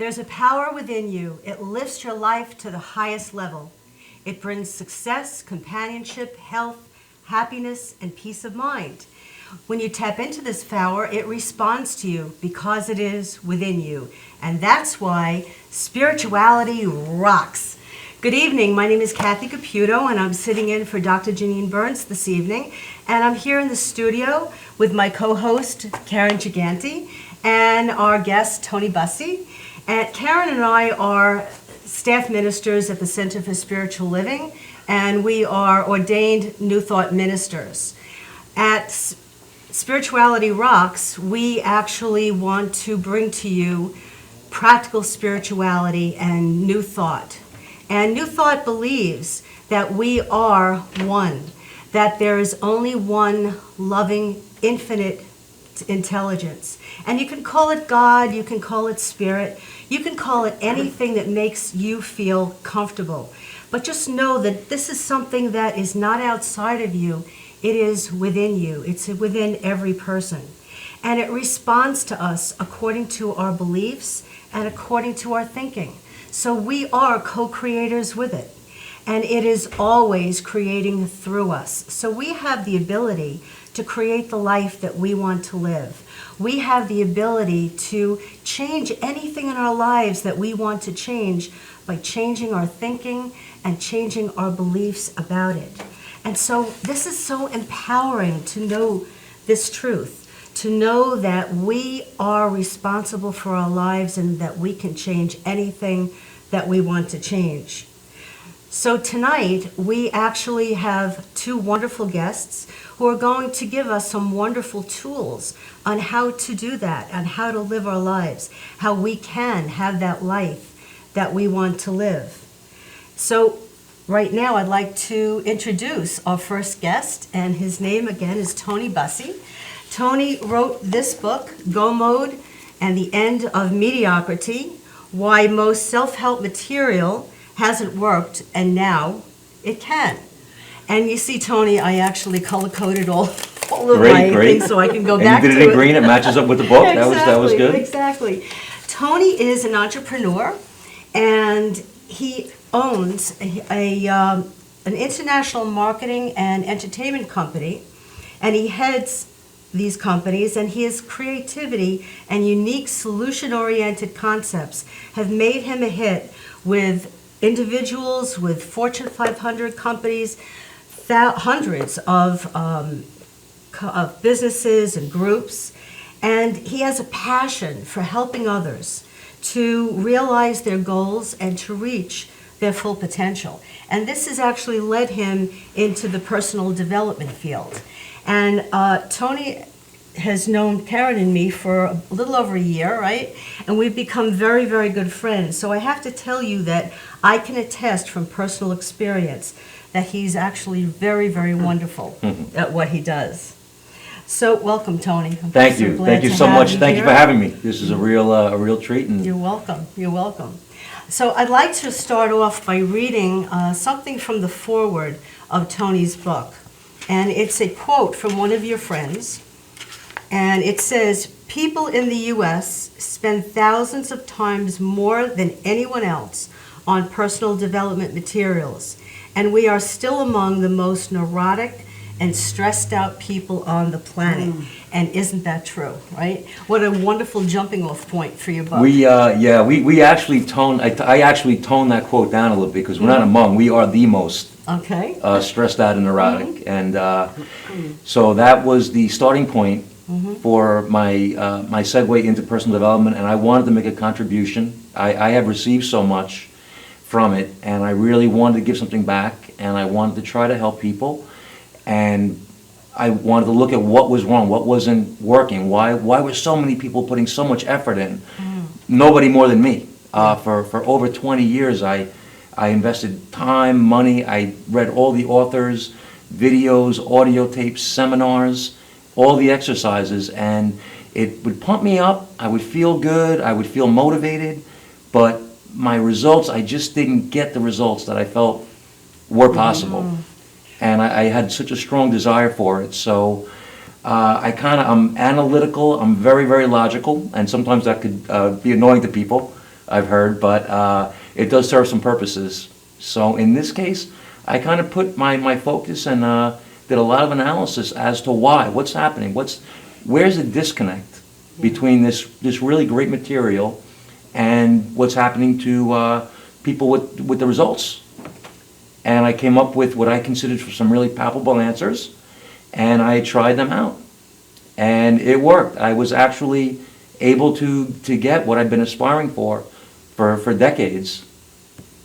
There's a power within you. It lifts your life to the highest level. It brings success, companionship, health, happiness, and peace of mind. When you tap into this power, it responds to you because it is within you. And that's why spirituality rocks. Good evening. My name is Kathy Caputo, and I'm sitting in for Dr. Janine Burns this evening. And I'm here in the studio with my co-host, Karen Giganti, and our guest, Tony Bussey. And Karen and I are staff ministers at the Center for Spiritual Living, and we are ordained New Thought ministers. At Spirituality Rocks, we actually want to bring to you practical spirituality and New Thought. And New Thought believes that we are one, that there is only one loving, infinite intelligence. And you can call it God, you can call it spirit, you can call it anything that makes you feel comfortable. But just know that this is something that is not outside of you, it is within you. It's within every person. And it responds to us according to our beliefs and according to our thinking. So we are co-creators with it. And it is always creating through us. So we have the ability to create the life that we want to live. We have the ability to change anything in our lives that we want to change by changing our thinking and changing our beliefs about it. And so this is so empowering to know this truth, to know that we are responsible for our lives and that we can change anything that we want to change. So tonight, we actually have two wonderful guests who are going to give us some wonderful tools on how to do that, and how to live our lives, how we can have that life that we want to live. So right now, I'd like to introduce our first guest, and his name again is Tony Bussey. Tony wrote this book, Go Mode and the End of Mediocrity, Why Most Self-Help Material Hasn't Worked and Now It Can. And you see, Tony, I actually color-coded all of my things so I can go back to it. And you did it in green, it matches up with the book. Exactly, that was good. Exactly. Tony is an entrepreneur, and he owns an international marketing and entertainment company, and he heads these companies, and his creativity and unique solution-oriented concepts have made him a hit with individuals, with Fortune 500 companies, hundreds of businesses and groups, and he has a passion for helping others to realize their goals and to reach their full potential. And this has actually led him into the personal development field. And Tony has known Karen and me for a little over a year, right? And we've become very, very good friends. So I have to tell you that I can attest from personal experience that he's actually very, very wonderful at what he does. So welcome, Tony. Thank you. Thank you so much. Thank you for having me. This is a real treat. And You're welcome. You're welcome. So I'd like to start off by reading something from the foreword of Tony's book. And it's a quote from one of your friends. And it says, "People in the U.S. spend thousands of times more than anyone else on personal development materials. And we are still among the most neurotic and stressed out people on the planet." And isn't that true, right? What a wonderful jumping off point for your book. we actually I actually toned that quote down a little bit, because we're not among, we are the most Okay. stressed out and neurotic. And so that was the starting point for my segue into personal development, and I wanted to make a contribution. I have received so much from it, and I really wanted to give something back, and I wanted to try to help people, and I wanted to look at what was wrong, what wasn't working, why were so many people putting so much effort in? Nobody more than me. For over 20 years, I invested time, money, I read all the authors, videos, audio tapes, seminars, all the exercises, and it would pump me up. I would feel good, I would feel motivated, but my results, I just didn't get the results that I felt were possible. And I had such a strong desire for it, so I'm analytical, I'm very, very logical, and sometimes that could be annoying to people. I've heard, but it does serve some purposes. So in this case, I kind of put my focus and did a lot of analysis as to why, what's happening, where's the disconnect between this really great material and what's happening to people with the results. And I came up with what I considered some really palpable answers, and I tried them out. And it worked. I was actually able to get what I'd been aspiring for decades.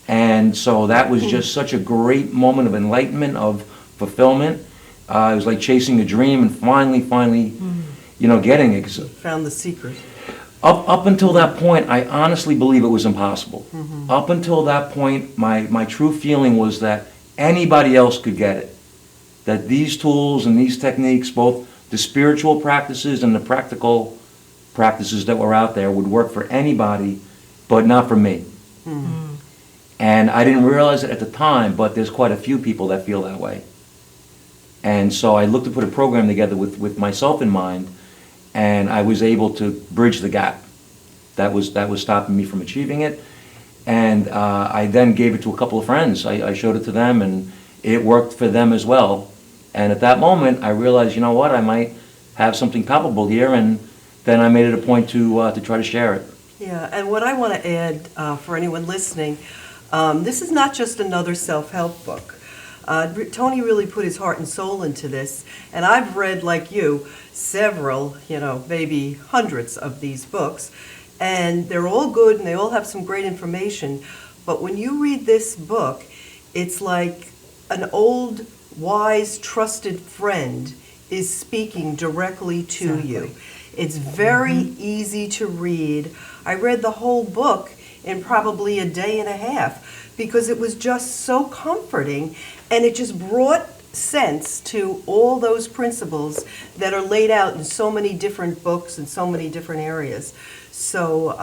And so that was just such a great moment of enlightenment, of fulfillment. It was like chasing a dream and finally, getting it. 'Cause Found the secret. Up until that point, I honestly believe it was impossible. Up until that point, my true feeling was that anybody else could get it. That these tools and these techniques, both the spiritual practices and the practical practices that were out there, would work for anybody, but not for me. And I didn't realize it at the time, but there's quite a few people that feel that way. And so I looked to put a program together with myself in mind, and I was able to bridge the gap that was stopping me from achieving it. And I then gave it to a couple of friends. I showed it to them, and it worked for them as well. And at that moment, I realized, you know what, I might have something palpable here, and then I made it a point to try to share it. Yeah, and what I want to add for anyone listening, this is not just another self-help book. Tony really put his heart and soul into this, and I've read, like you, several, maybe hundreds of these books, and they're all good and they all have some great information. But when you read this book, it's like an old, wise, trusted friend is speaking directly to you. It's very easy to read. I read the whole book in probably a day and a half because it was just so comforting, and it just brought sense to all those principles that are laid out in so many different books and so many different areas. So,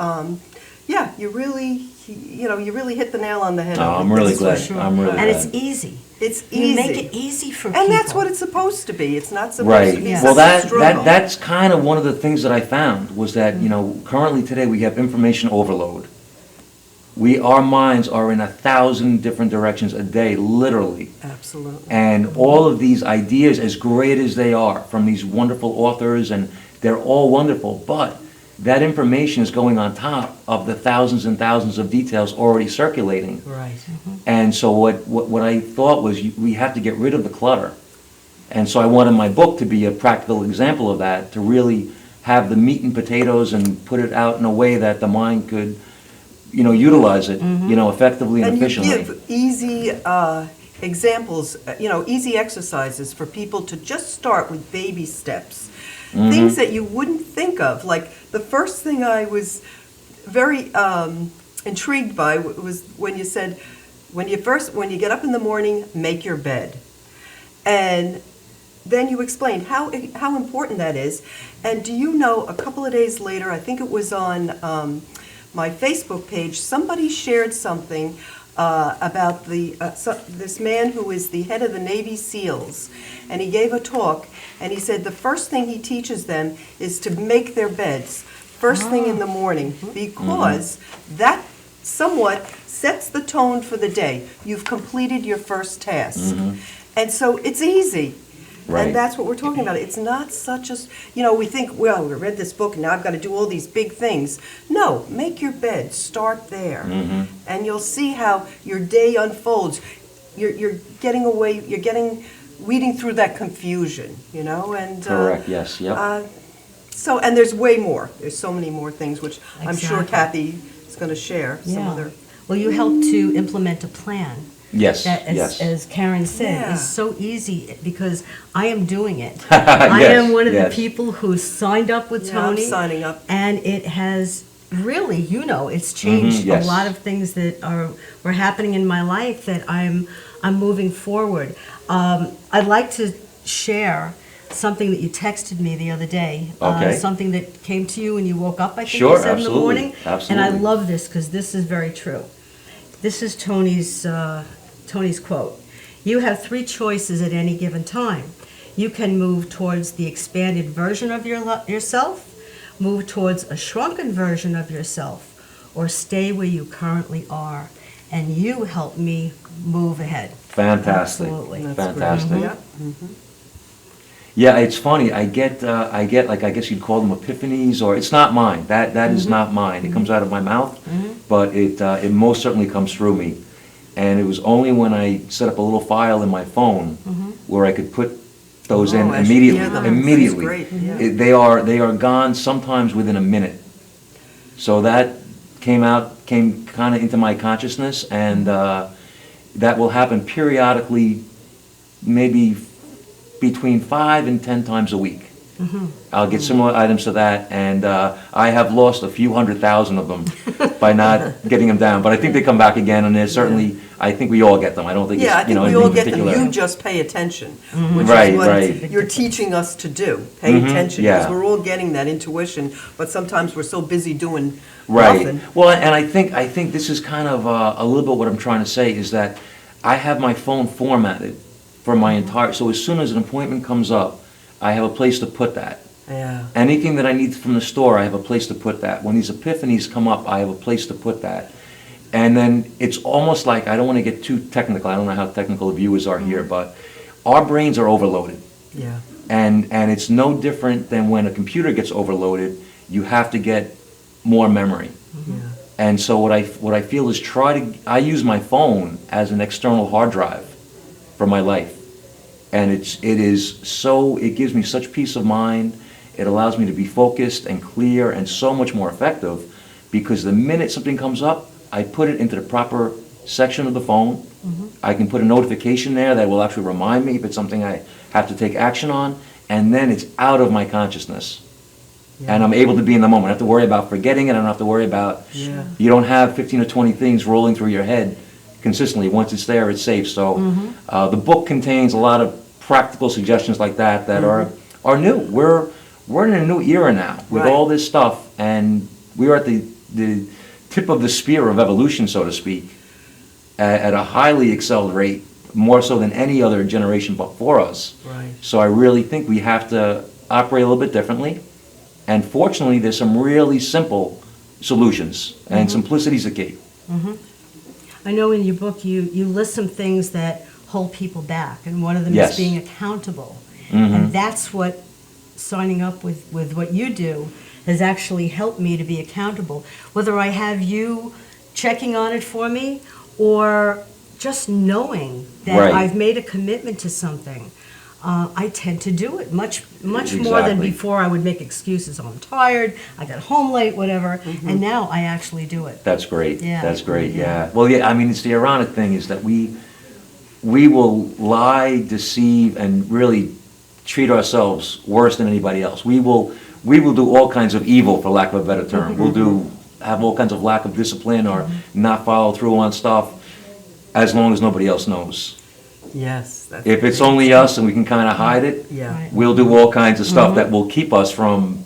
you really hit the nail on the head. I'm really glad. Sure. I'm really And glad. it's easy. It's You easy. make it easy for people. And that's what it's supposed to be. It's not supposed Right. to be Yes. such Well, a struggle. that's kind of one of the things that I found was that, currently today we have information overload. Our minds are in 1,000 different directions a day, literally. Absolutely. And all of these ideas, as great as they are, from these wonderful authors, and they're all wonderful, but that information is going on top of the thousands and thousands of details already circulating. Right. And so what I thought was we have to get rid of the clutter. And so I wanted my book to be a practical example of that, to really have the meat and potatoes and put it out in a way that the mind could, utilize it, effectively and efficiently. And you give easy examples, easy exercises for people to just start with baby steps. Things that you wouldn't think of. Like the first thing I was very intrigued by was when you said, when you get up in the morning, make your bed. And then you explained how important that is. And do you know, a couple of days later, I think it was on my Facebook page, somebody shared something about this man who is the head of the Navy SEALs, and he gave a talk, and he said the first thing he teaches them is to make their beds first thing in the morning, because that somewhat sets the tone for the day. You've completed your first task. And so it's easy. Right. And that's what we're talking about. It's not such a, we think, well, we read this book and now I've got to do all these big things. No, make your bed, start there. And you'll see how your day unfolds. You're weeding through that confusion, and Correct, yes, yep. and there's way more. There's so many more things, which I'm sure Exactly. Kathy is going to share. Some Yeah. other. Well, you help to implement a plan. Yes, That, yes. as Karen said, Yeah. is so easy because I am doing it. I am one of the yes. people who signed up with Yeah, I'm Tony. signing up. And it has really, it's changed yes. a lot of things that were happening in my life that I'm moving forward. I'd like to share something that you texted me the other day. Okay. Something that came to you when you woke up, I think Sure, you said in the absolutely, morning. And I absolutely. love this because this is very true. This is Tony's quote. You have 3 choices at any given time. You can move towards the expanded version of yourself, move towards a shrunken version of yourself, or stay where you currently are. And you help me move ahead. Fantastic. Absolutely. That's Fantastic. great. Yeah. Yeah, it's funny. I get like, I guess you'd call them epiphanies, or it's not mine. That is not mine. It comes out of my mouth, but it most certainly comes through me. And it was only when I set up a little file in my phone where I could put those in I should immediately. hear them. Immediately, That's great, yeah. they are gone sometimes within a minute. So that came kind of into my consciousness, and that will happen periodically, maybe between 5 and 10 times a week. I'll get similar items to that, and I have lost a few 100,000 of them by not getting them down. But I think they come back again, and there's certainly, I think we all get them. I don't think Yeah, I it's, think we anything all get them. particular. You just pay attention, which Right, is what right. you're teaching us to do. Pay attention, yeah. because we're all getting that intuition, but sometimes we're so busy doing Right. nothing. Well, and I think this is kind of a little bit what I'm trying to say is that I have my phone formatted for my entire, so as soon as an appointment comes up, I have a place to put that. Yeah. Anything that I need from the store, I have a place to put that. When these epiphanies come up, I have a place to put that. And then it's almost like, I don't want to get too technical, I don't know how technical the viewers are here, but our brains are overloaded. Yeah. And it's no different than when a computer gets overloaded, you have to get more memory. Yeah. And so what I feel is I use my phone as an external hard drive for my life. And it gives me such peace of mind. It allows me to be focused and clear and so much more effective, because the minute something comes up, I put it into the proper section of the phone. I can put a notification there that will actually remind me if it's something I have to take action on, and then it's out of my consciousness. And I'm able to be in the moment. I don't have to worry about forgetting it. I don't have to worry about, Yeah. you don't have 15 or 20 things rolling through your head consistently. Once it's there, it's safe. So the book contains a lot of practical suggestions like that are new. We're in a new era now with Right. all this stuff, and we're at the tip of the spear of evolution, so to speak, at a highly excelled rate, more so than any other generation before us. Right. So I really think we have to operate a little bit differently. And fortunately, there's some really simple solutions, and simplicity is the key. I know in your book you list some things that hold people back, and one of them Yes. is being accountable. And that's what signing up with what you do has actually helped me to be accountable. Whether I have you checking on it for me, or just knowing that Right. I've made a commitment to something. I tend to do it much more than Exactly. before. I would make excuses. Oh, I'm tired. I got home late, whatever. And now I actually do it. That's great. Yeah. That's great, yeah. Well, yeah, I mean, it's the ironic thing is that we will lie, deceive, and really treat ourselves worse than anybody else. We will do all kinds of evil, for lack of a better term. We'll have all kinds of lack of discipline or not follow through on stuff, as long as nobody else knows. Yes. That's If it's great. only us and we can kind of hide it, Yeah. Right. we'll do all kinds of stuff that will keep us from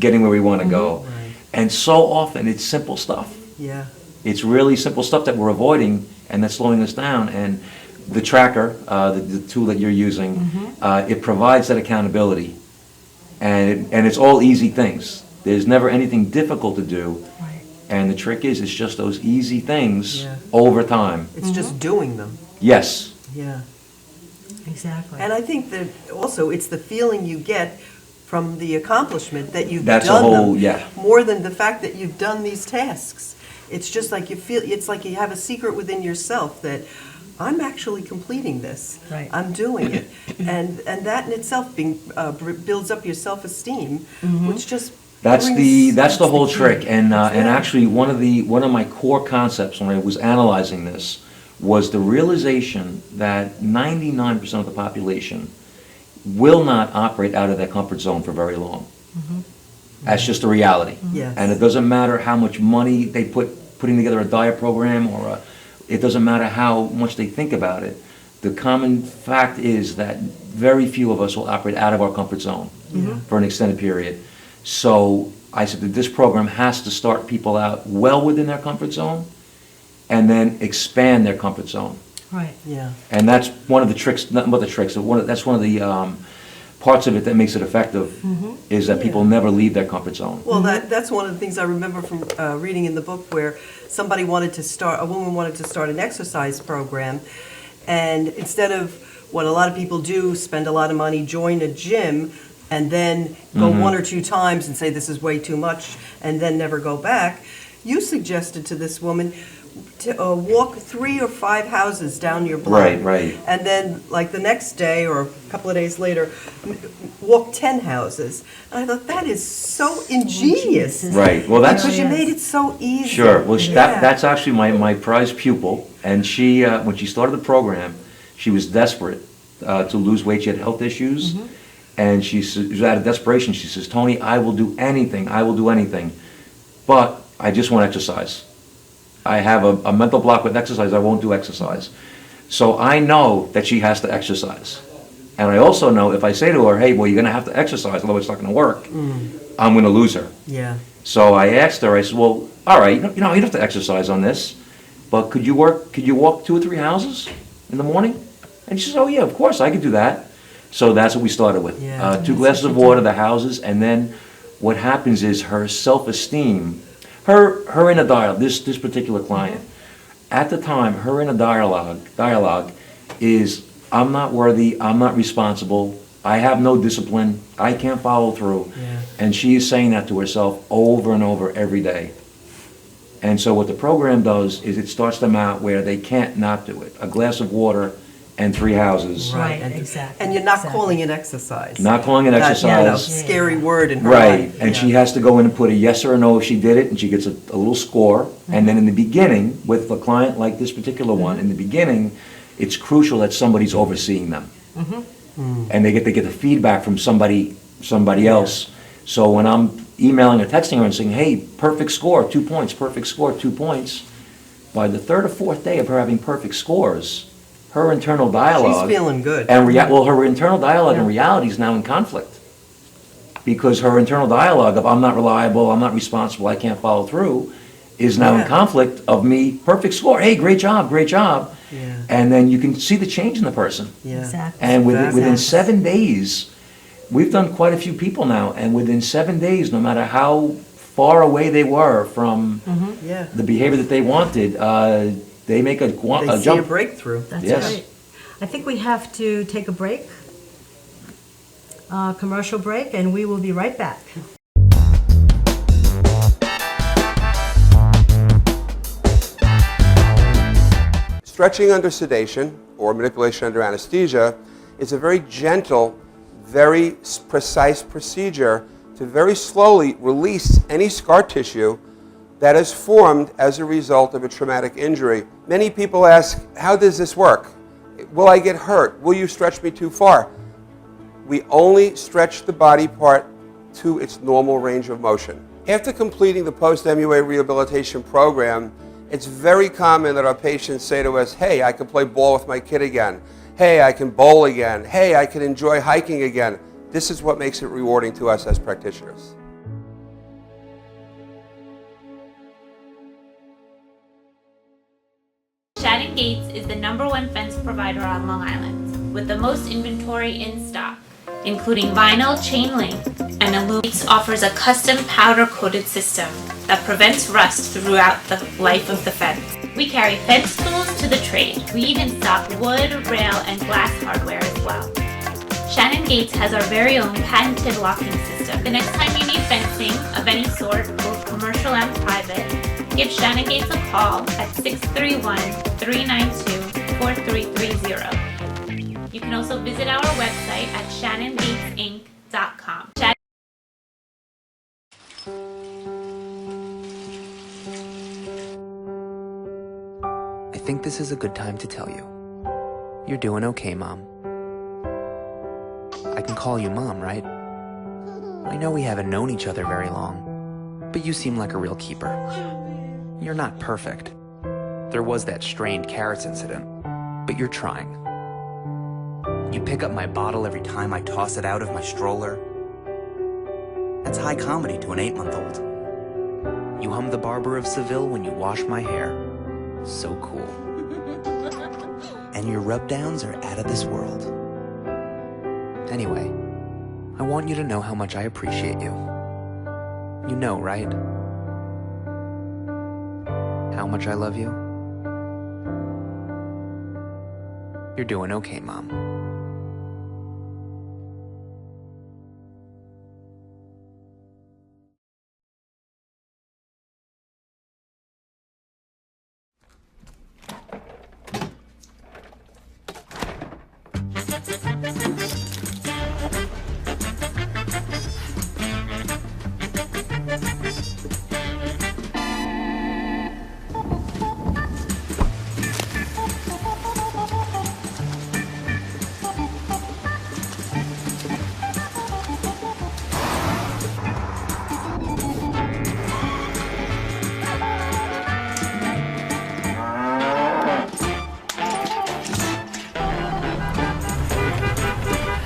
getting where we want to go. Right. And so often, it's simple stuff. Yeah. It's really simple stuff that we're avoiding and that's slowing us down. And the tracker, the tool that you're using, it provides that accountability. And it's all easy things. There's never anything difficult to do. Right. And the trick is, it's just those easy things Yeah. over time. It's just doing them. Yes. Yeah. Exactly. And I think that also it's the feeling you get from the accomplishment that you've That's a done whole- them, yeah. more than the fact that you've done these tasks. It's just like you feel, it's like you have a secret within yourself that I'm actually completing this. Right. I'm doing it. And that in itself builds up your self-esteem, which just That's brings- the whole trick. And Yeah. actually, one of my core concepts when I was analyzing this was the realization that 99% of the population will not operate out of their comfort zone for very long. That's just a reality. Yes. And it doesn't matter how much money they putting together a diet program, or it doesn't matter how much they think about it. The common fact is that very few of us will operate out of our comfort zone for an extended period. So I said that this program has to start people out well within their comfort zone, and then expand their comfort zone. Right. Yeah. And that's one of the tricks, that's one of the parts of it that makes it effective is that people never leave their comfort zone. Well, that's one of the things I remember from reading in the book where somebody wanted to start, a woman wanted to start an exercise program, and instead of what a lot of people do, spend a lot of money, join a gym, and then go one or two times and say this is way too much, and then never go back, you suggested to this woman to walk 3 or 5 houses down your block. Right. And then, like the next day or a couple of days later, walk 10 houses. And I thought, that is so ingenious. Right. Well, that's Because you made it so easy. sure. Well, Yeah. that's actually my prized pupil, and she when she started the program, she was desperate to lose weight. She had health issues, and she was out of desperation. She says, "Tony, I will do anything. I will do anything, but I just want exercise. I have a mental block with exercise. I won't do exercise." So I know that she has to exercise. And I also know if I say to her, "Hey, well, you're going to have to exercise, otherwise it's not going to work," I'm going to lose her. Yeah. So I asked her, I said, "Well, all right, you don't have to exercise on this, but could you walk 2 or 3 houses in the morning?" And she says, "Oh, yeah, of course, I could do that." So that's what we started with. Yeah. 2 glasses of water, the houses, and then what happens is her self-esteem, her inner dialogue, this particular client, at the time, her inner dialogue is, "I'm not worthy, I'm not responsible, I have no discipline, I can't follow through." Yeah. And she is saying that to herself over and over every day. And so what the program does is it starts them out where they can't not do it. A glass of water and 3 houses. Right, And- exactly. And you're not Exactly. calling it exercise. Not calling it That, exercise. scary word in her Right, life. and Yeah. she has to go in and put a yes or a no if she did it, and she gets a little score. And then in the beginning, with a client like this particular one, in the beginning, it's crucial that somebody's overseeing them. And they get the feedback from somebody else. So when I'm emailing or texting her and saying, "Hey, perfect score, 2 points, perfect score, 2 points," by the 3rd or 4th day of her having perfect scores, her internal dialogue. She's feeling good. And her internal dialogue in reality is now in conflict. Because her internal dialogue of "I'm not reliable, I'm not responsible, I can't follow through," is now in Yeah. conflict of me, perfect score, "Hey, great job, great job." Yeah. And then you can see the change in the person. Yeah. Exactly. And within Exactly. 7 days, we've done quite a few people now, and within 7 days, no matter how far away they were from Yeah. the behavior that they wanted, they make a They see a jump. breakthrough. That's Yes. right. I think we have to take a break, commercial break, and we will be right back. Stretching under sedation, or manipulation under anesthesia, is a very gentle, very precise procedure to very slowly release any scar tissue that is formed as a result of a traumatic injury. Many people ask, how does this work? Will I get hurt? Will you stretch me too far? We only stretch the body part to its normal range of motion. After completing the post-MUA rehabilitation program, it's very common that our patients say to us, "Hey, I can play ball with my kid again. Hey, I can bowl again. Hey, I can enjoy hiking again." This is what makes it rewarding to us as practitioners. Shannon Gates is the #1 fence provider on Long Island, with the most inventory in stock, including vinyl, chain link, and aluminum. Gates offers a custom powder-coated system that prevents rust throughout the life of the fence. We carry fence tools to the trade. We even stock wood, rail, and glass hardware as well. Shannon Gates has our very own patented locking system. The next time you need fencing of any sort, both commercial and private, give Shannon Gates a call at 631-392-4330. You can also visit our website at shannongatesinc.com. I think this is a good time to tell you. You're doing okay, Mom. I can call you Mom, right? I know we haven't known each other very long, but you seem like a real keeper. You're not perfect. There was that strained carrots incident, but you're trying. You pick up my bottle every time I toss it out of my stroller. That's high comedy to an 8-month-old. You hum the Barber of Seville when you wash my hair. So cool. And your rub-downs are out of this world. Anyway, I want you to know how much I appreciate you. You know, right? How much I love you. You're doing okay, Mom.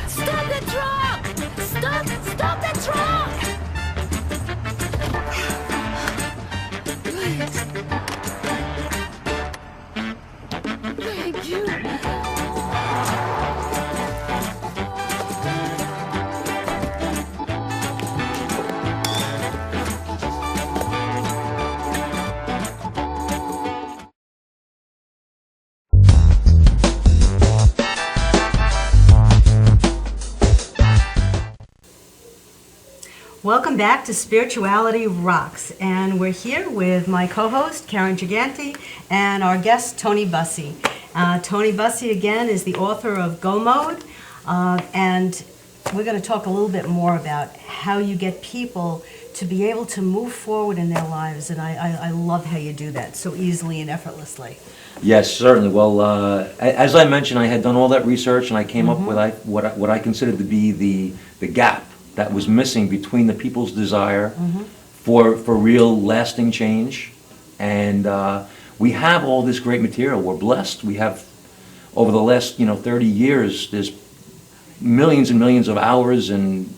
Stop the truck! Stop the truck! Please. Thank you. Welcome back to Spirituality Rocks, and we're here with my co-host Karen Giganti and our guest Tony Bussey. Tony Bussey again is the author of Go Mode, and we're going to talk a little bit more about how you get people to be able to move forward in their lives, and I love how you do that so easily and effortlessly. Yes, certainly. Well, as I mentioned, I had done all that research, and I came up with what I considered to be the gap that was missing between the people's desire for real lasting change. And we have all this great material. We're blessed. We have, over the last 30 years, there's millions and millions of hours and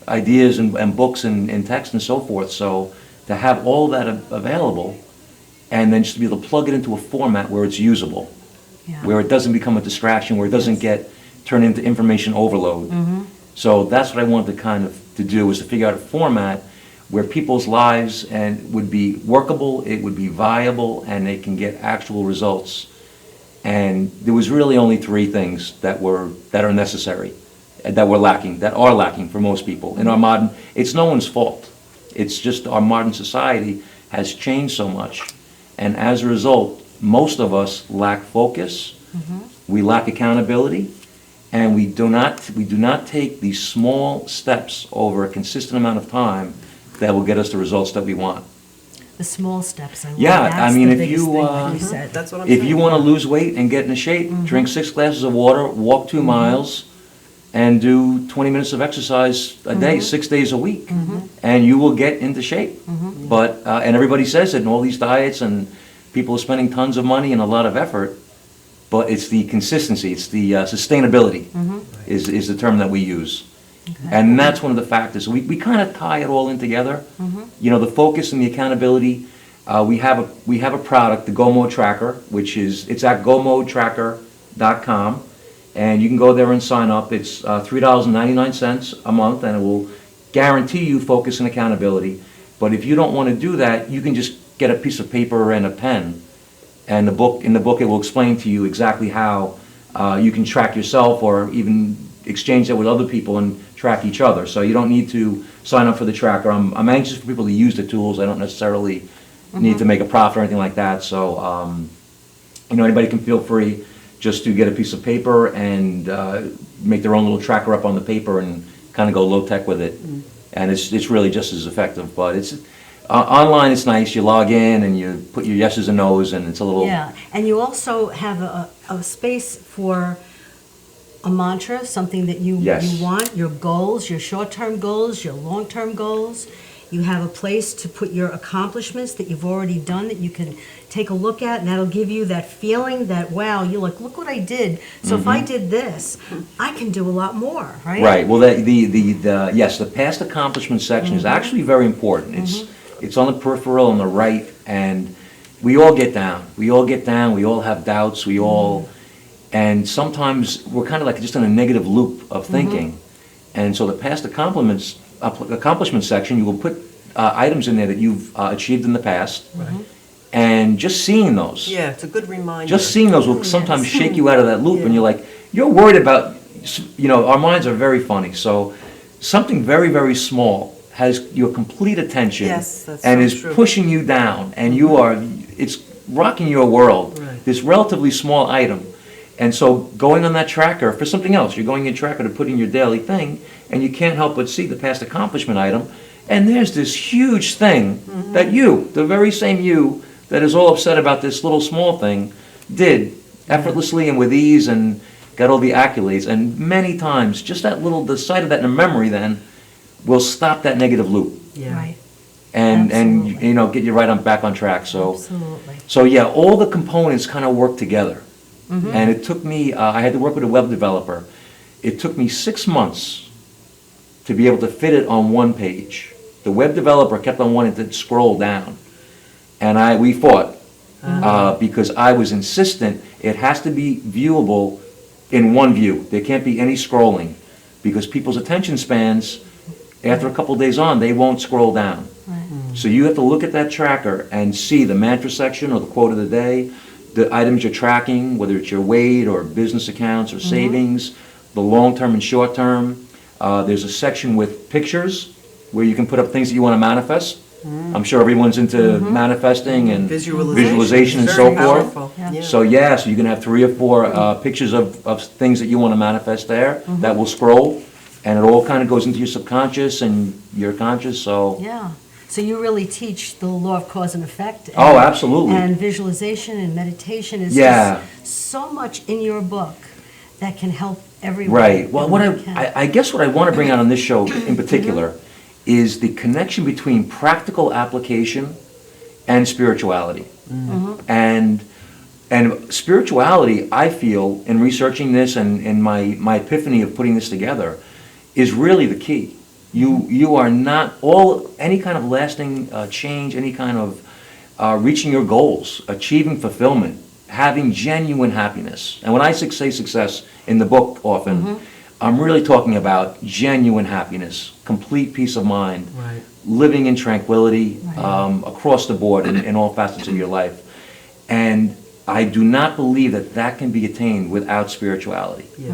ideas and books and text and so forth. So to have all that available, and then just to be able to plug it into a format where it's usable, where it doesn't become a distraction, where it doesn't get turned into information overload. So that's what I wanted to do, was to figure out a format where people's lives would be workable, it would be viable, and they can get actual results. And there was really only three things that are necessary, that are lacking for most people. In our modern, it's no one's fault. It's just our modern society has changed so much, and as a result, most of us lack focus. We lack accountability. And we do not take these small steps over a consistent amount of time that will get us the results that we want. The small steps. I love Yeah, that's I mean, the if biggest you thing that you said. That's what I'm if saying. you want to lose weight and get into shape, drink 6 glasses of water, walk 2 miles, and do 20 minutes of exercise a day, 6 days a week, and you will get into shape. But and everybody says it in all these diets, and people are spending tons of money and a lot of effort. But it's the consistency, it's the sustainability is the term that we use. And that's one of the factors. So we kind of tie it all in together. The focus and the accountability. We have a product, the Go Mode Tracker, it's at gomodetracker.com. And you can go there and sign up. It's $3.99 a month, and it will guarantee you focus and accountability. But if you don't want to do that, you can just get a piece of paper and a pen. And in the book, it will explain to you exactly how you can track yourself, or even exchange that with other people and track each other. So you don't need to sign up for the tracker. I'm anxious for people to use the tools. I don't necessarily need to make a profit or anything like that. So anybody can feel free just to get a piece of paper and make their own little tracker up on the paper and kind of go low tech with it. And it's really just as effective. But it's online, it's nice. You log in and you put your yeses and nos, and it's a little... Yeah, and you also have a space for a mantra, something that you want, your goals, your short-term goals, your long-term goals. You have a place to put your accomplishments that you've already done that you can take a look at, and that'll give you that feeling that, wow, you're like, look what I did. So if I did this, I can do a lot more, right? Right. Well, the past accomplishment section is actually very important. It's on the peripheral on the right, and we all get down. We all have doubts. And sometimes we're kind of like just in a negative loop of thinking. And so the past accomplishment section, you will put items in there that you've achieved in the past. And just seeing those. Yeah, it's a good reminder. Just seeing those will sometimes shake you out of that loop, and Yeah. you're like, you're worried about, our minds are very funny, so something very, very small has your complete attention. Yes, that's and so is true. pushing you down, and it's rocking your world. Right. This relatively small item. And so going on that tracker for something else, you're going in your tracker to put in your daily thing, and you can't help but see the past accomplishment item, and there's this huge thing that you, the very same you, that is all upset about this little small thing, did effortlessly and with ease and got all the accolades. And many times, just the sight of that in a memory then will stop that negative loop Yeah. Right. and Absolutely. get you right back on track. So, Absolutely. so yeah, all the components kind of work together. And it took me, I had to work with a web developer. It took me 6 months to be able to fit it on one page. The web developer kept on wanting to scroll down. And we fought because I was insistent it has to be viewable in one view. There can't be any scrolling because people's attention spans, after a couple days on, they won't scroll down. So you have to look at that tracker and see the mantra section or the quote of the day, the items you're tracking, whether it's your weight or business accounts or savings, the long-term and short-term. There's a section with pictures where you can put up things that you want to manifest. I'm sure everyone's into manifesting and visualization and so Very forth. powerful. Yeah. Yeah. So you can have 3 or 4 pictures of things that you want to manifest there that will scroll, and it all kind of goes into your subconscious and your conscious, so. Yeah. So you really teach the law of cause and effect. Oh, absolutely. And visualization and meditation is Yeah. just so much in your book that can help everyone. Right. Well, what Everyone can. I guess what I want to bring out on this show in particular is the connection between practical application and spirituality. And spirituality, I feel, in researching this and in my epiphany of putting this together, is really the key. You are not any kind of lasting change, any kind of reaching your goals, achieving fulfillment, having genuine happiness. And when I say success in the book often, I'm really talking about genuine happiness, complete peace of mind, Right. living in tranquility across the board in all facets of your life. And I do not believe that can be attained without spirituality. Yeah.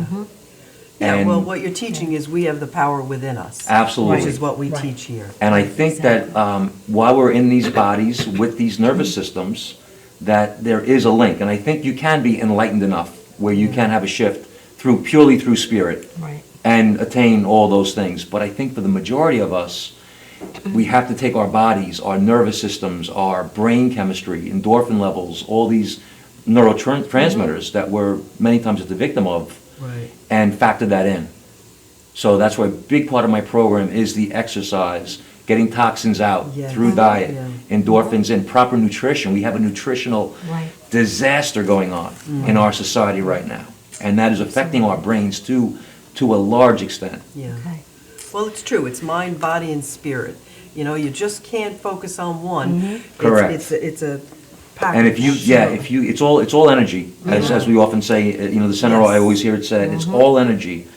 Yeah, And- well, what you're teaching is we have the power within us. Absolutely. Which is what we Right. teach here. And I think that while we're in these bodies with these nervous systems, that there is a link. And I think you can be enlightened enough where you can have a shift purely through spirit Right. and attain all those things. But I think for the majority of us, we have to take our bodies, our nervous systems, our brain chemistry, endorphin levels, all these neurotransmitters that we're many times the victim of, Right. and factor that in. So that's why a big part of my program is the exercise, getting toxins out Yes. through diet, Yeah. endorphins in, proper nutrition. We have a nutritional Right. disaster going on in our society right now. And that is affecting our brains to a large extent. Yeah. Okay. Well, it's true. It's mind, body, and spirit. You just can't focus on one. Correct. It's a package. And it's all energy, as we often say, the center, Yes. I always hear it said, it's all energy.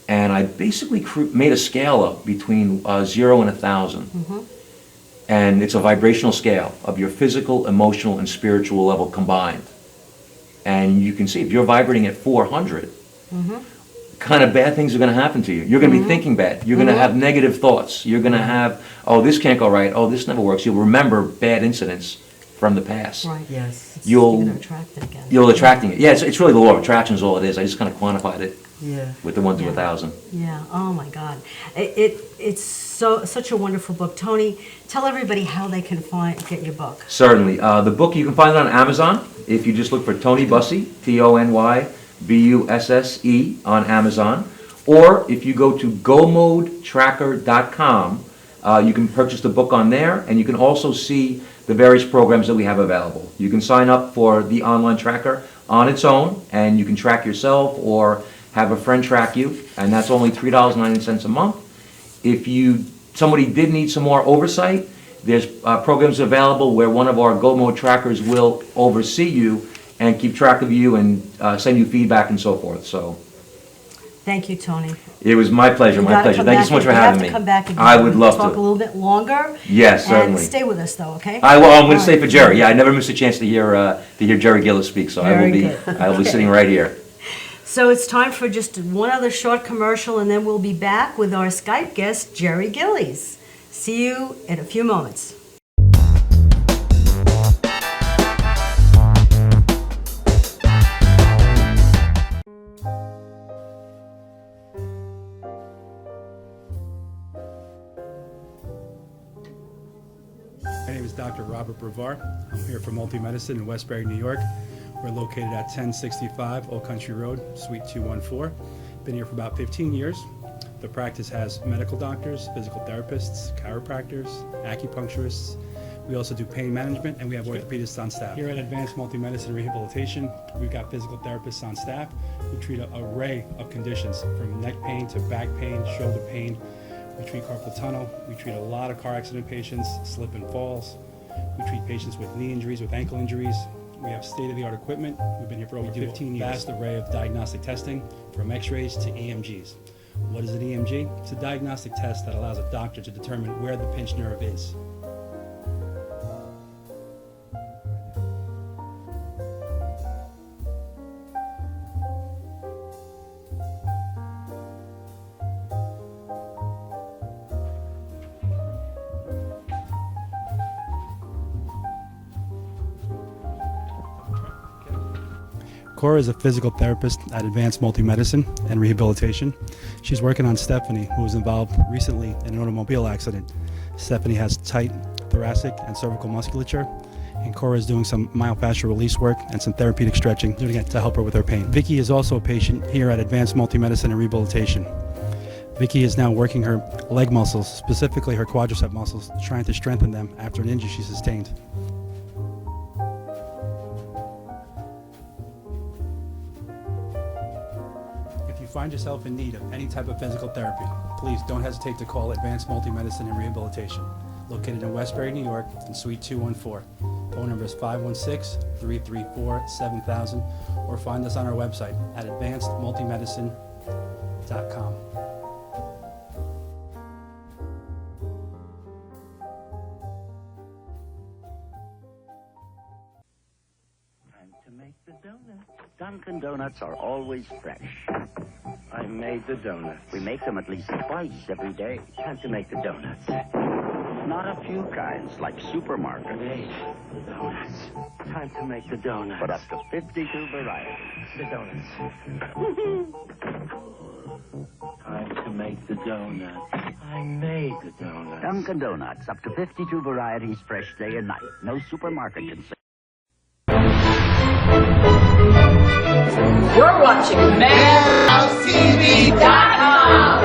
And I basically made a scale up between 0 and 1,000. And it's a vibrational scale of your physical, emotional, and spiritual level combined. And you can see if you're vibrating at 400, kind of bad things are going to happen to you. You're going to be thinking bad. You're going to have negative thoughts. You're going to have, oh, this can't go right. Oh, this never works. You'll remember bad incidents from the past. Right. Yes. You're going to attract it again. You're attracting it. Yeah, it's really the law of attraction is all it is. I just kind of quantified it Yeah. with the 1 to Yeah. 1,000. Yeah. Oh my God. It's such a wonderful book. Tony, tell everybody how they can get your book. Certainly. The book, you can find it on Amazon. If you just look for Tony Bussey, TonyBusse on Amazon. Or if you go to GoModeTracker.com, you can purchase the book on there, and you can also see the various programs that we have available. You can sign up for the online tracker on its own, and you can track yourself or have a friend track you, and that's only $3.90 a month. If somebody did need some more oversight, there's programs available where one of our Go Mode trackers will oversee you and keep track of you and send you feedback and so forth. So Thank you, Tony. It was my pleasure, my pleasure. Thank you so much for having me. You have to come back again. I would love Talk a to. little bit longer. Yes, certainly. And stay with us, though, okay? I'm going All to stay right. for Jerry. Yeah, I never miss a chance to hear Jerry Gillis speak, so Very I will be good. I will be sitting right here. So it's time for just one other short commercial, and then we'll be back with our Skype guest, Jerry Gillies. See you in a few moments. My name is Dr. Robert Brevard. I'm here for Multi-Medicine in Westbury, New York. We're located at 1065 Old Country Road, Suite 214. Been here for about 15 years. The practice has medical doctors, physical therapists, chiropractors, acupuncturists. We also do pain management, and we have orthopedists on staff. Here at Advanced Multi-Medicine Rehabilitation, we've got physical therapists on staff who treat an array of conditions, from neck pain to back pain, shoulder pain. We treat carpal tunnel. We treat a lot of car accident patients, slip and falls. We treat patients with knee injuries, with ankle injuries. We have state-of-the-art equipment. We've been here for over 15 years. Vast array of diagnostic testing, from x-rays to EMGs. What is an EMG? It's a diagnostic test that allows a doctor to determine where the pinched nerve is. Cora is a physical therapist at Advanced Multi-Medicine and Rehabilitation. She's working on Stephanie, who was involved recently in an automobile accident. Stephanie has tight thoracic and cervical musculature, and Cora is doing some myofascial release work and some therapeutic stretching, doing it to help her with her pain. Vicky is also a patient here at Advanced Multi-Medicine and Rehabilitation. Vicky is now working her leg muscles, specifically her quadricep muscles, trying to strengthen them after an injury she sustained. If you find yourself in need of any type of physical therapy, please don't hesitate to call Advanced Multi-Medicine and Rehabilitation, located in Westbury, New York, in Suite 214. Phone number is 516-334-7000, or find us on our website at advancedmultimedicine.com. Time to make the donuts. Dunkin' Donuts are always fresh. I made the donuts. We make them at least twice every day. Time to make the donuts. Not a few kinds, like supermarket. Made the donuts. Time to make the donuts. But up to 52 varieties. The donuts. Time to make the donuts. I made the donuts. Dunkin' Donuts, up to 52 varieties, fresh day and night. No supermarket can say. You're watching MadhouseTV.com.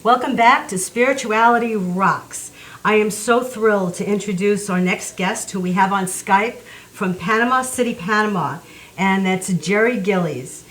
Welcome back to Spirituality Rocks. I am so thrilled to introduce our next guest, who we have on Skype from Panama City, Panama, and that's Jerry Gillies.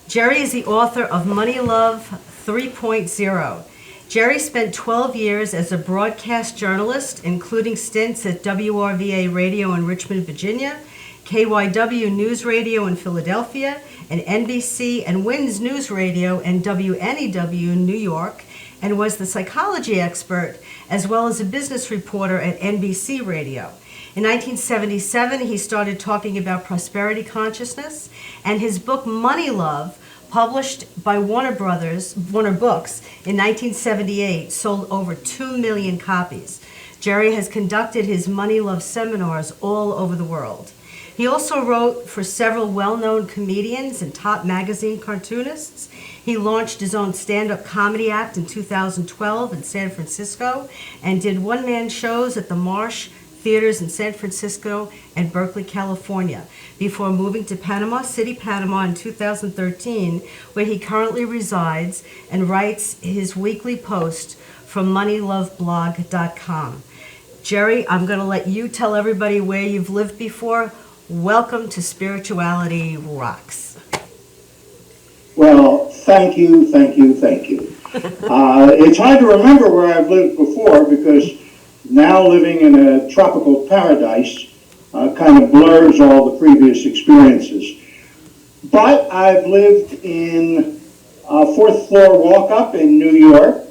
Jerry is the author of Money Love 3.0. Jerry spent 12 years as a broadcast journalist, including stints at WRVA Radio in Richmond, Virginia, KYW News Radio in Philadelphia, and NBC and WINS News Radio and WNEW in New York, and was the psychology expert as well as a business reporter at NBC Radio. In 1977, he started talking about prosperity consciousness, and his book Money Love, published by Warner Books in 1978, sold over 2 million copies. Jerry has conducted his Money Love seminars all over the world. He also wrote for several well-known comedians and top magazine cartoonists. He launched his own stand-up comedy act in 2012 in San Francisco and did one-man shows at the Marsh Theaters in San Francisco and Berkeley, California, before moving to Panama City, Panama in 2013, where he currently resides and writes his weekly post from moneyloveblog.com. Jerry, I'm going to let you tell everybody where you've lived before. Welcome to Spirituality Rocks. Well, thank you. It's hard to remember where I've lived before because now living in a tropical paradise kind of blurs all the previous experiences. But I've lived in a fourth floor walk-up in New York.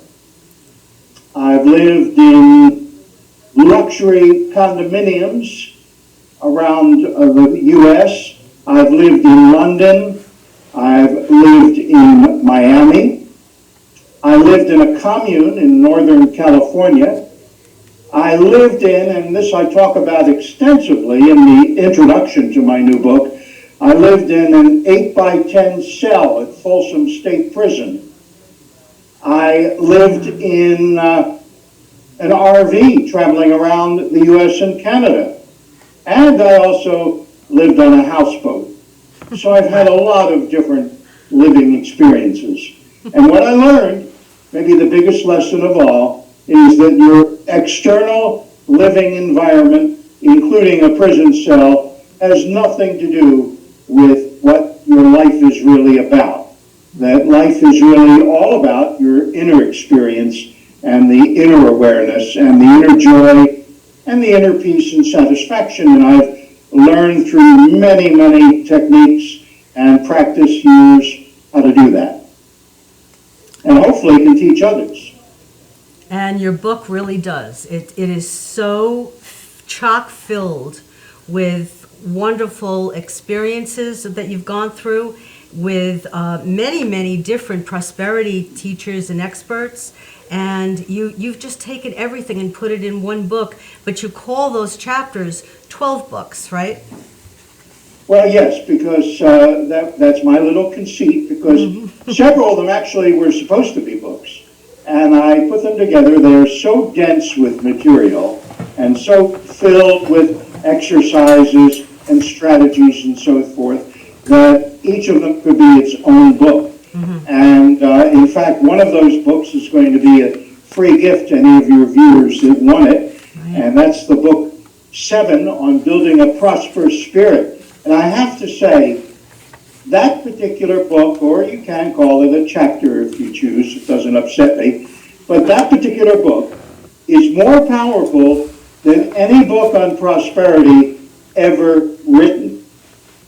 I've lived in luxury condominiums around the U.S. I've lived in London. I've lived in Miami. I lived in a commune in Northern California. I lived in, and this I talk about extensively in the introduction to my new book, I lived in an 8x10 cell at Folsom State Prison. I lived in an RV traveling around the U.S. and Canada. And I also lived on a houseboat. So I've had a lot of different living experiences. And what I learned, maybe the biggest lesson of all, is that your external living environment, including a prison cell, has nothing to do with what your life is really about. That life is really all about your inner experience and the inner awareness and the inner joy and the inner peace and satisfaction. And I've learned through many, many techniques and practice years how to do that. And hopefully can teach others. And your book really does. It is so chock-filled with wonderful experiences that you've gone through with many, many different prosperity teachers and experts. And you've just taken everything and put it in one book, but you call those chapters 12 books, right? Well, yes, because that's my little conceit, because several of them actually were supposed to be books. And I put them together. They're so dense with material and so filled with exercises and strategies and so forth that each of them could be its own book. And in fact, one of those books is going to be a free gift to any of your viewers that want it. And that's the book 7 on building a prosperous spirit. And I have to say, that particular book, or you can call it a chapter if you choose, it doesn't upset me, but that particular book is more powerful than any book on prosperity ever written.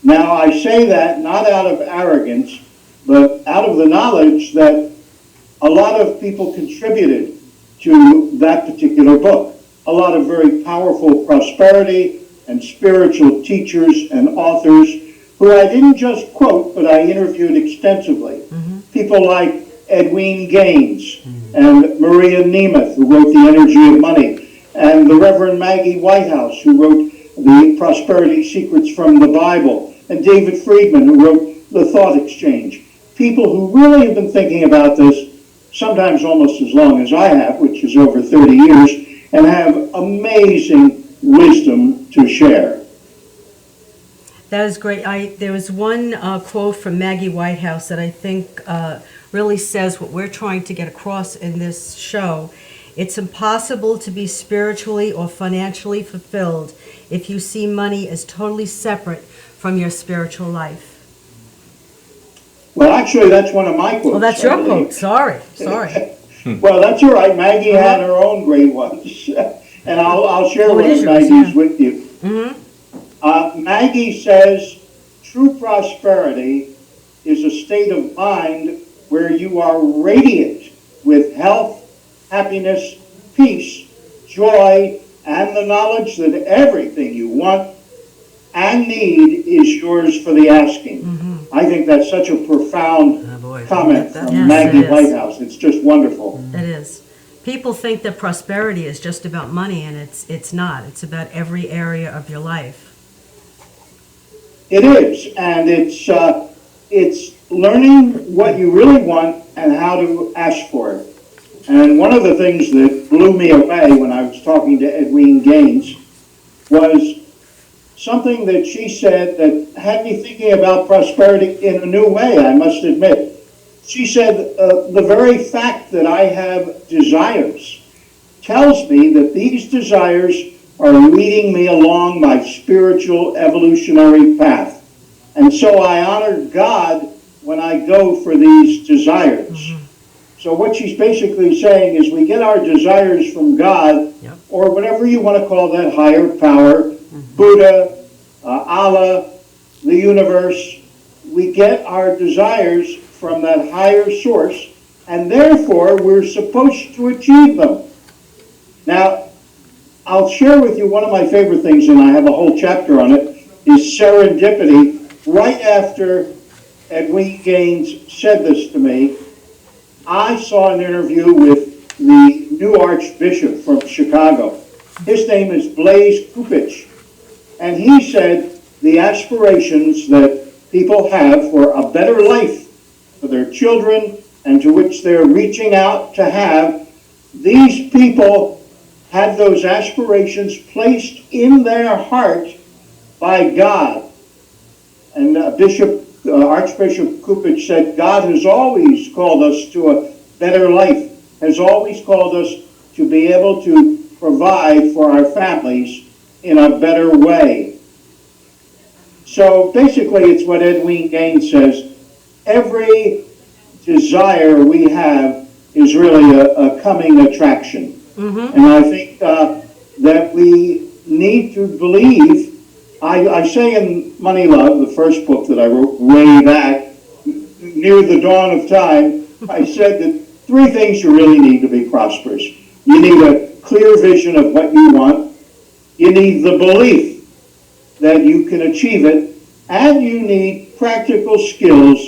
Now, I say that not out of arrogance, but out of the knowledge that a lot of people contributed to that particular book. A lot of very powerful prosperity and spiritual teachers and authors who I didn't just quote, but I interviewed extensively. People like Edwene Gaines and Maria Nemeth, who wrote The Energy of Money, and the Reverend Maggie Whitehouse, who wrote The Prosperity Secrets from the Bible, and David Friedman, who wrote The Thought Exchange. People who really have been thinking about this, sometimes almost as long as I have, which is over 30 years, and have amazing wisdom to share. That is great. There was one quote from Maggie Whitehouse that I think really says what we're trying to get across in this show. It's impossible to be spiritually or financially fulfilled if you see money as totally separate from your spiritual life. Well, actually, that's one of my quotes. Well, that's your quote. Sorry. Well, that's all right. Maggie had her own great ones. And I'll share one of Maggie's with you. Maggie says, true prosperity is a state of mind where you are radiant with health, happiness, peace, joy, and the knowledge that everything you want and need is yours for the asking. I think that's such a profound comment from Maggie Whitehouse. It's just wonderful. It is. People think that prosperity is just about money, and it's not. It's about every area of your life. It is, and it's learning what you really want and how to ask for it. And one of the things that blew me away when I was talking to Edwene Gaines was something that she said that had me thinking about prosperity in a new way, I must admit. She said, the very fact that I have desires tells me that these desires are leading me along my spiritual evolutionary path. And so I honor God when I go for these desires. So what she's basically saying is we get our desires from God, Yep. or whatever you want to call that higher power, Buddha, Allah, the universe. We get our desires from that higher source, and therefore we're supposed to achieve them. Now, I'll share with you one of my favorite things, and I have a whole chapter on it, is serendipity. Right after Edwin Gaines said this to me, I saw an interview with the new Archbishop from Chicago. His name is Blaise Kupich. And he said the aspirations that people have for a better life for their children and to which they're reaching out to have, these people had those aspirations placed in their heart by God. And Archbishop Kupich said, God has always called us to a better life, has always called us to be able to provide for our families in a better way. So basically it's what Edwin Gaines says, every desire we have is really a coming attraction. Mm-hmm. And I think that we need to believe. I say in Money Love, the first book that I wrote way back, near the dawn of time, I said that 3 things you really need to be prosperous. You need a clear vision of what you want. You need the belief that you can achieve it. And you need practical skills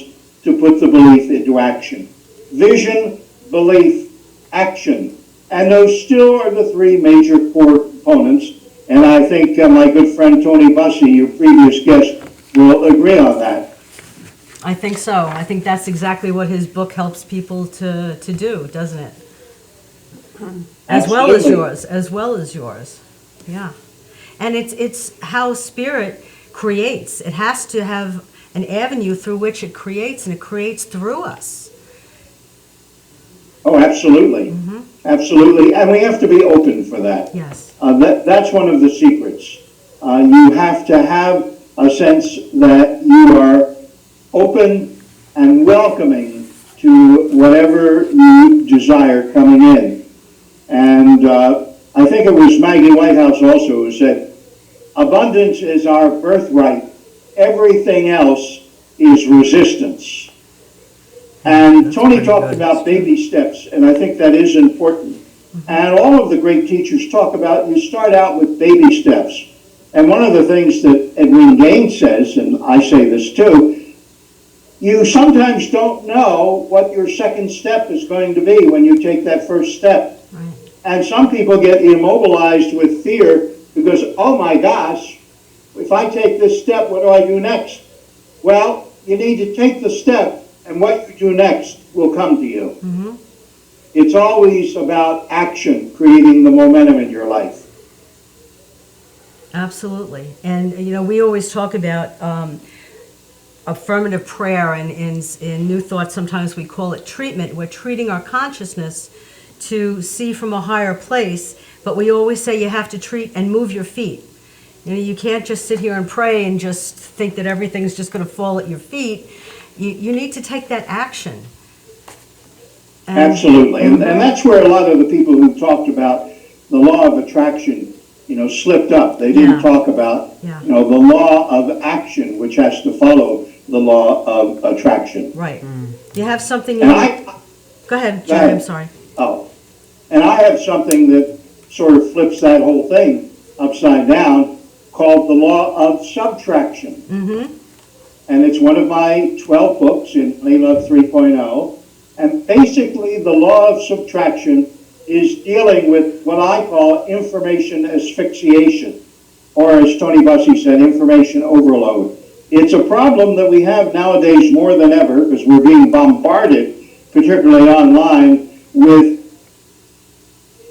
to put the belief into action. Vision, belief, action. And those still are the 3 major core components. And I think my good friend Tony Bussey, your previous guest, will agree on that. I think so. I think that's exactly what his book helps people to do, doesn't it? As well as yours. Yeah. And it's how spirit creates. It has to have an avenue through which it creates, and it creates through us. Oh, absolutely. Mm-hmm. Absolutely. And we have to be open for that. Yes. That's one of the secrets. You have to have a sense that you are open and welcoming to whatever you desire coming in. And I think it was Maggie Whitehouse also who said, abundance is our birthright. Everything else is resistance. And Tony talked about baby steps, and I think that is important. And all of the great teachers talk about, you start out with baby steps. And one of the things that Edwin Gaines says, and I say this too, you sometimes don't know what your second step is going to be when you take that first step. Right. And some people get immobilized with fear because, oh my gosh, if I take this step, what do I do next? Well, you need to take the step, and what you do next will come to you. Mm-hmm. It's always about action, creating the momentum in your life. Absolutely. And, we always talk about affirmative prayer, and in New Thought, sometimes we call it treatment. We're treating our consciousness to see from a higher place, but we always say you have to treat and move your feet. You can't just sit here and pray and just think that everything's just going to fall at your feet. You need to take that action. Absolutely. And that's where a lot of the people who talked about the law of attraction, slipped up. They didn't talk about, the law of action, which has to follow the law of attraction. Right. You have something... Go ahead, Jerry, I'm sorry. Oh. And I have something that sort of flips that whole thing upside down called the law of subtraction. Mm-hmm. And it's one of my 12 books in Money Love 3.0. And basically the law of subtraction is dealing with what I call information asphyxiation, or as Tony Bussey said, information overload. It's a problem that we have nowadays more than ever because we're being bombarded, particularly online, with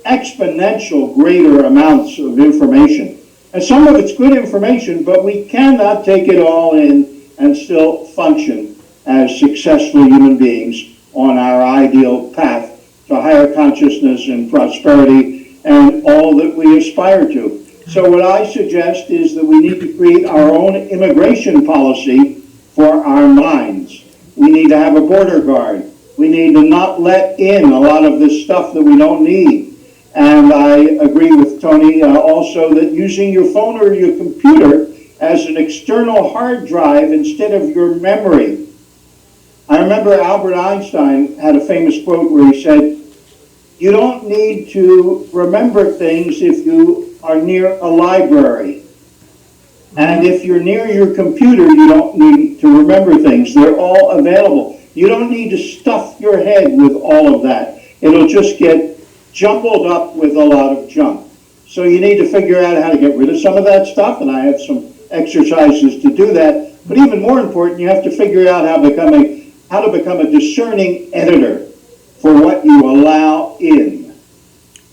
exponential greater amounts of information. And some of it's good information, but we cannot take it all in and still function as successful human beings on our ideal path to higher consciousness and prosperity and all that we aspire to. So what I suggest is that we need to create our own immigration policy for our minds. We need to have a border guard. We need to not let in a lot of this stuff that we don't need. And I agree with Tony also that using your phone or your computer as an external hard drive instead of your memory. I remember Albert Einstein had a famous quote where he said, "You don't need to remember things if you are near a library. And if you're near your computer, you don't need to remember things. They're all available. You don't need to stuff your head with all of that. It'll just get jumbled up with a lot of junk. So you need to figure out how to get rid of some of that stuff, and I have some exercises to do that. But even more important, you have to figure out how to become a discerning editor for what you allow in."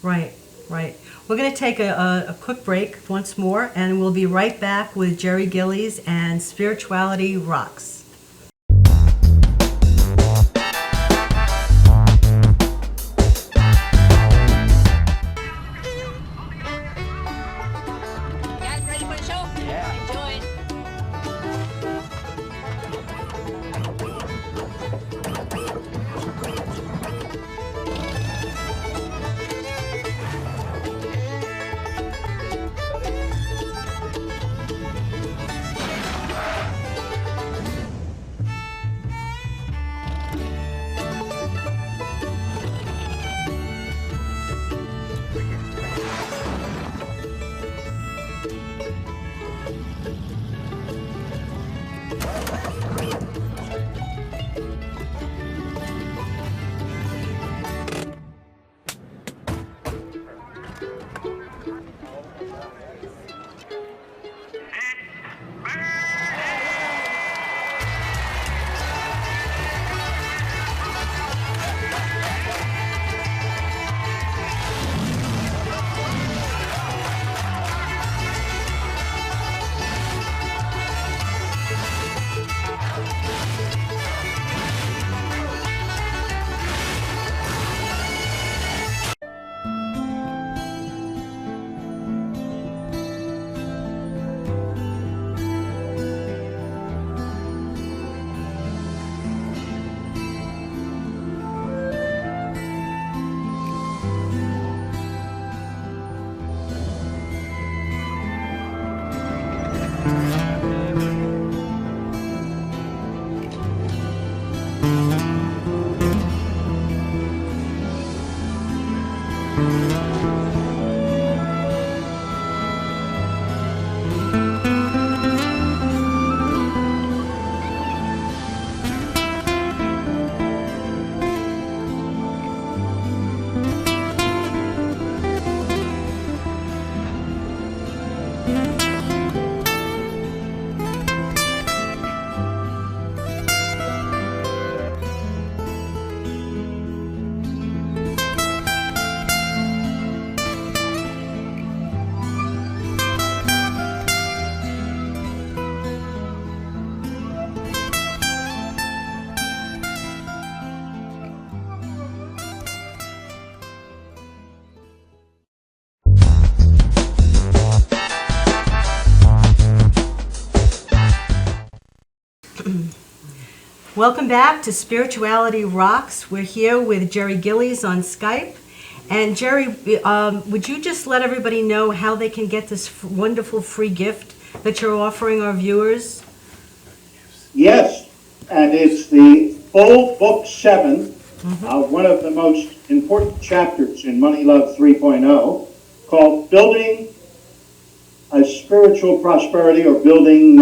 Right, right. We're going to take a quick break once more, and we'll be right back with Jerry Gillies and Spirituality Rocks. Guys, ready for the show? Yeah. Enjoy. Welcome back to Spirituality Rocks. We're here with Jerry Gillies on Skype. And Jerry, would you just let everybody know how they can get this wonderful free gift that you're offering our viewers? Yes, and it's the full book 7 of one of the most important chapters in Money Love 3.0 called Building a Spiritual Prosperity or Building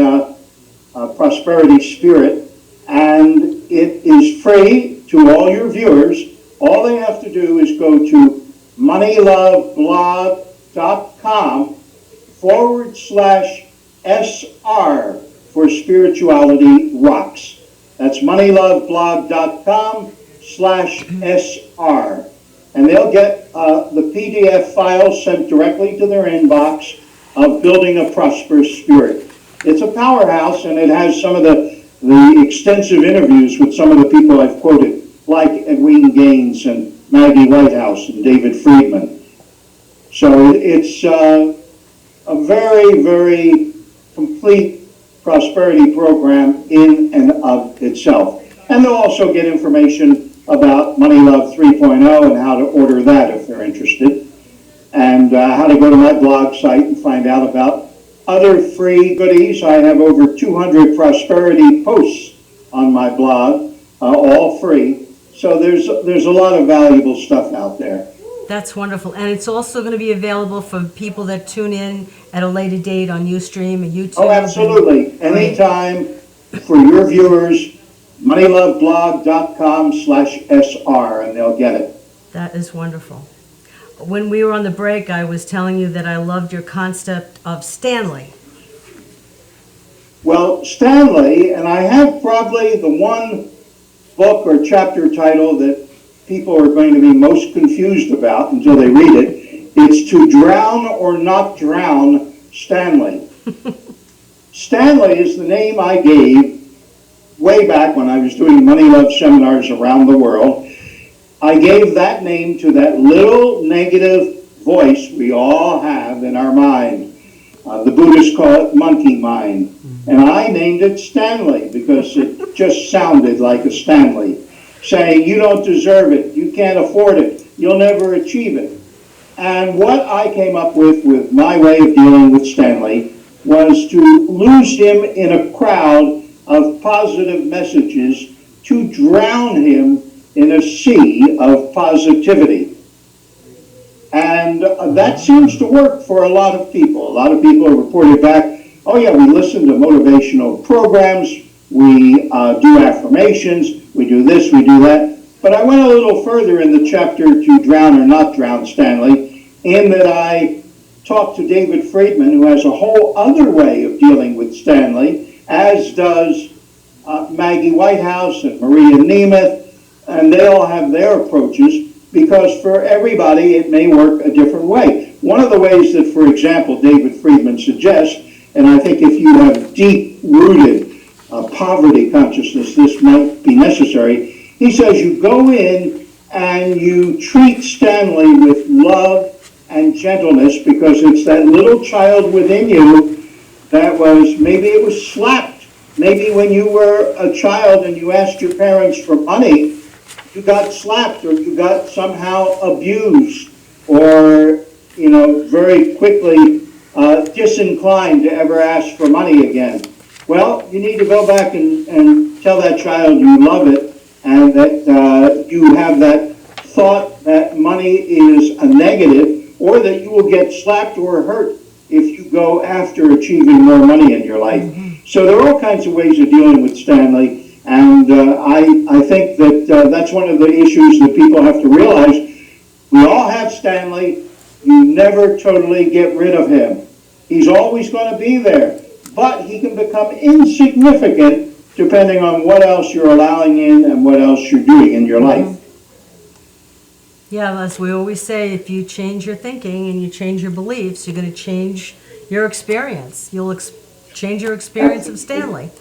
a Prosperity Spirit. And it is free to all your viewers. All they have to do is go to moneyloveblog.com/SR for Spirituality Rocks. That's moneyloveblog.com/SR. And they'll get the PDF file sent directly to their inbox of Building a Prosperous Spirit. It's a powerhouse, and it has some of the extensive interviews with some of the people I've quoted, like Edwin Gaines and Maggie Whitehouse and David Friedman. So it's a very, very complete prosperity program in and of itself. And they'll also get information about Money Love 3.0 and how to order that if they're interested, and how to go to my blog site and find out about other free goodies. I have over 200 prosperity posts on my blog, all free. So there's a lot of valuable stuff out there. That's wonderful. And it's also going to be available for people that tune in at a later date on Ustream and YouTube. Oh, absolutely. Anytime for your viewers, moneyloveblog.com/SR, and they'll get it. That is wonderful. When we were on the break, I was telling you that I loved your concept of Stanley. Well, Stanley, and I have probably the one book or chapter title that people are going to be most confused about until they read it. It's To Drown or Not Drown Stanley. Stanley is the name I gave way back when I was doing Money Love seminars around the world. I gave that name to that little negative voice we all have in our mind. The Buddhists call it monkey mind. And I named it Stanley because it just sounded like a Stanley, saying, you don't deserve it, you can't afford it, you'll never achieve it. And what I came up with my way of dealing with Stanley was to lose him in a crowd of positive messages, to drown him in a sea of positivity. And that seems to work for a lot of people. A lot of people have reported back, oh yeah, we listen to motivational programs, we do affirmations, we do this, we do that. But I went a little further in the chapter To Drown or Not Drown Stanley, in that I talked to David Friedman, who has a whole other way of dealing with Stanley, as does Maggie Whitehouse and Maria Nemeth, and they all have their approaches, because for everybody it may work a different way. One of the ways that, for example, David Friedman suggests, and I think if you have deep-rooted poverty consciousness, this might be necessary. He says you go in and you treat Stanley with love and gentleness, because it's that little child within you that maybe it was slapped. Maybe when you were a child and you asked your parents for money, you got slapped or you got somehow abused, or, very quickly disinclined to ever ask for money again. Well, you need to go back and tell that child you love it, and that you have that thought that money is a negative, or that you will get slapped or hurt if you go after achieving more money in your life. Mm-hmm. So there are all kinds of ways of dealing with Stanley, and I think that that's one of the issues that people have to realize. We all have Stanley. You never totally get rid of him. He's always going to be there, but he can become insignificant depending on what else you're allowing in and what else you're doing in your life. Yeah, as we always say, if you change your thinking and you change your beliefs, you're going to change your experience. You'll change your experience of Stanley.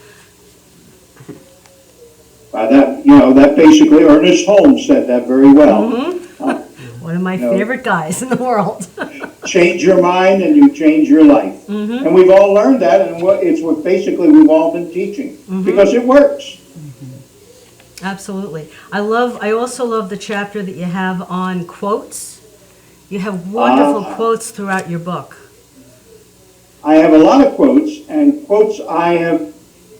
That basically, Ernest Holmes said that very well. Mm-hmm. One of my favorite guys in the world. Change your mind and you change your life. Mm-hmm. And we've all learned that, and it's what basically we've all been teaching, because it works. Absolutely. I also love the chapter that you have on quotes. You have wonderful quotes throughout your book. I have a lot of quotes, and quotes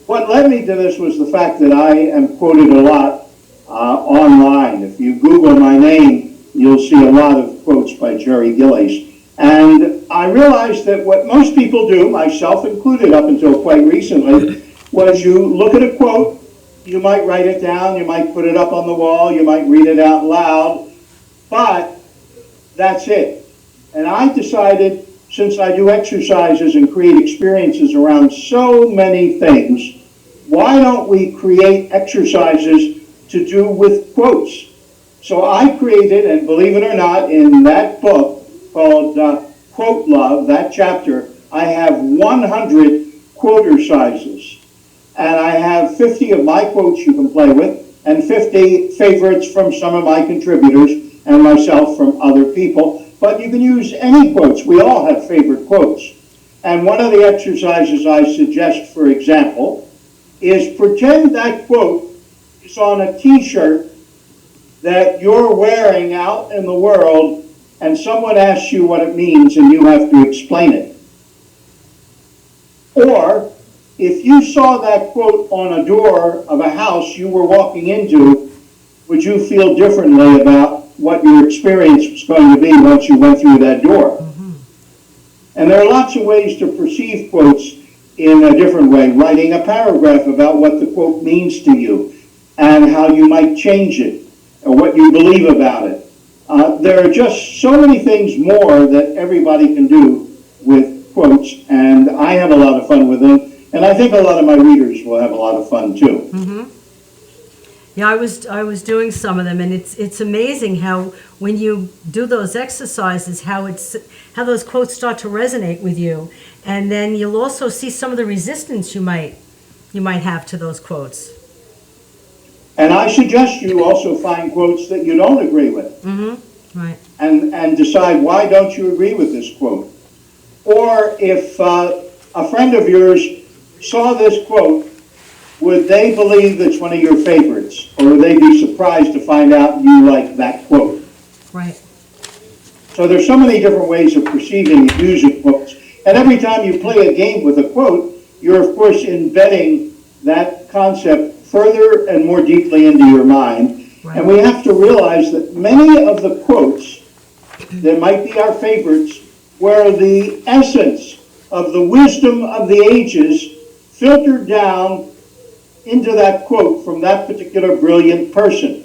what led me to this was the fact that I am quoted a lot online. If you Google my name, you'll see a lot of quotes by Jerry Gillies. And I realized that what most people do, myself included up until quite recently, was you look at a quote, you might write it down, you might put it up on the wall, you might read it out loud, but that's it. And I decided, since I do exercises and create experiences around so many things, why don't we create exercises to do with quotes? So I created, and believe it or not, in that book called Quote Love, that chapter, I have 100 quoter sizes. And I have 50 of my quotes you can play with, and 50 favorites from some of my contributors, and myself from other people. But you can use any quotes. We all have favorite quotes. And one of the exercises I suggest, for example, is pretend that quote is on a t-shirt that you're wearing out in the world and someone asks you what it means and you have to explain it. Or if you saw that quote on a door of a house you were walking into, would you feel differently about what your experience was going to be once you went through that door? And there are lots of ways to perceive quotes in a different way. Writing a paragraph about what the quote means to you and how you might change it or what you believe about it. There are just so many things more that everybody can do with quotes, and I have a lot of fun with them, and I think a lot of my readers will have a lot of fun too. Yeah, I was doing some of them, and it's amazing how when you do those exercises, how those quotes start to resonate with you, and then you'll also see some of the resistance you might have to those quotes. And I suggest you also find quotes that you don't agree with. Right. And decide, why don't you agree with this quote? Or if a friend of yours saw this quote, would they believe it's one of your favorites? Or would they be surprised to find out you like that quote? Right. So there's so many different ways of perceiving and using quotes. And every time you play a game with a quote, you're of course embedding that concept further and more deeply into your mind. Right. And we have to realize that many of the quotes that might be our favorites were the essence of the wisdom of the ages filtered down into that quote from that particular brilliant person.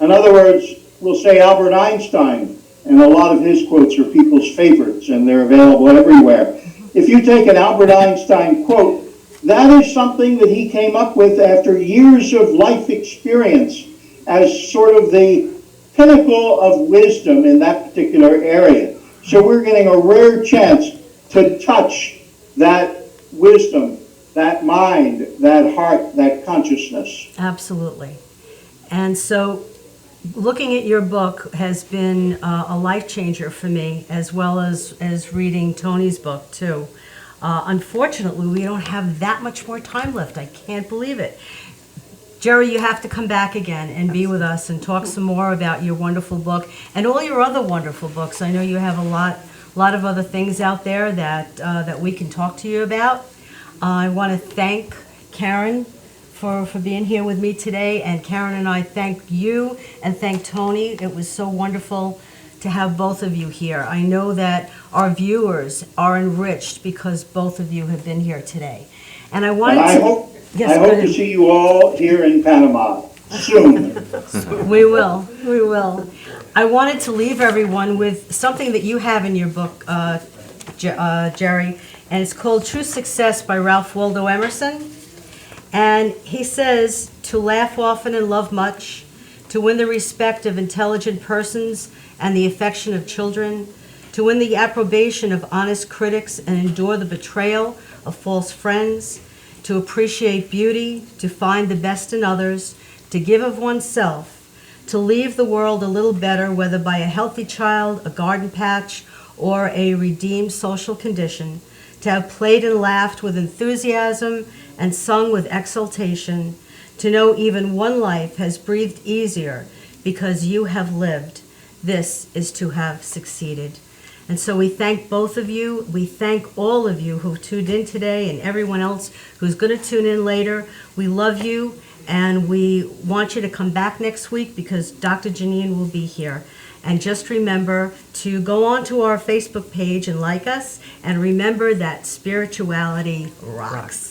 In other words, we'll say Albert Einstein, and a lot of his quotes are people's favorites, and they're available everywhere. If you take an Albert Einstein quote, that is something that he came up with after years of life experience as sort of the pinnacle of wisdom in that particular area. So we're getting a rare chance to touch that wisdom, that mind, that heart, that consciousness. Absolutely. And so looking at your book has been a life changer for me, as well as reading Tony's book too. Unfortunately, we don't have that much more time left. I can't believe it. Jerry, you have to come back again and be with us and talk some more about your wonderful book and all your other wonderful books. I know you have a lot of other things out there that we can talk to you about. I want to thank Karen for being here with me today, and Karen and I thank you and thank Tony. It was so wonderful to have both of you here. I know that our viewers are enriched because both of you have been here today. And I wanted I hope to see you all here in Panama soon. We will. I wanted to leave everyone with something that you have in your book, Jerry, and it's called True Success by Ralph Waldo Emerson. And he says, to laugh often and love much, to win the respect of intelligent persons and the affection of children, to win the approbation of honest critics and endure the betrayal of false friends, to appreciate beauty, to find the best in others, to give of oneself, to leave the world a little better, whether by a healthy child, a garden patch, or a redeemed social condition, to have played and laughed with enthusiasm and sung with exultation, to know even one life has breathed easier because you have lived. This is to have succeeded. And so we thank both of you. We thank all of you who tuned in today and everyone else who's going to tune in later. We love you, and we want you to come back next week because Dr. Janine will be here. And just remember to go onto our Facebook page and like us, and remember that spirituality rocks.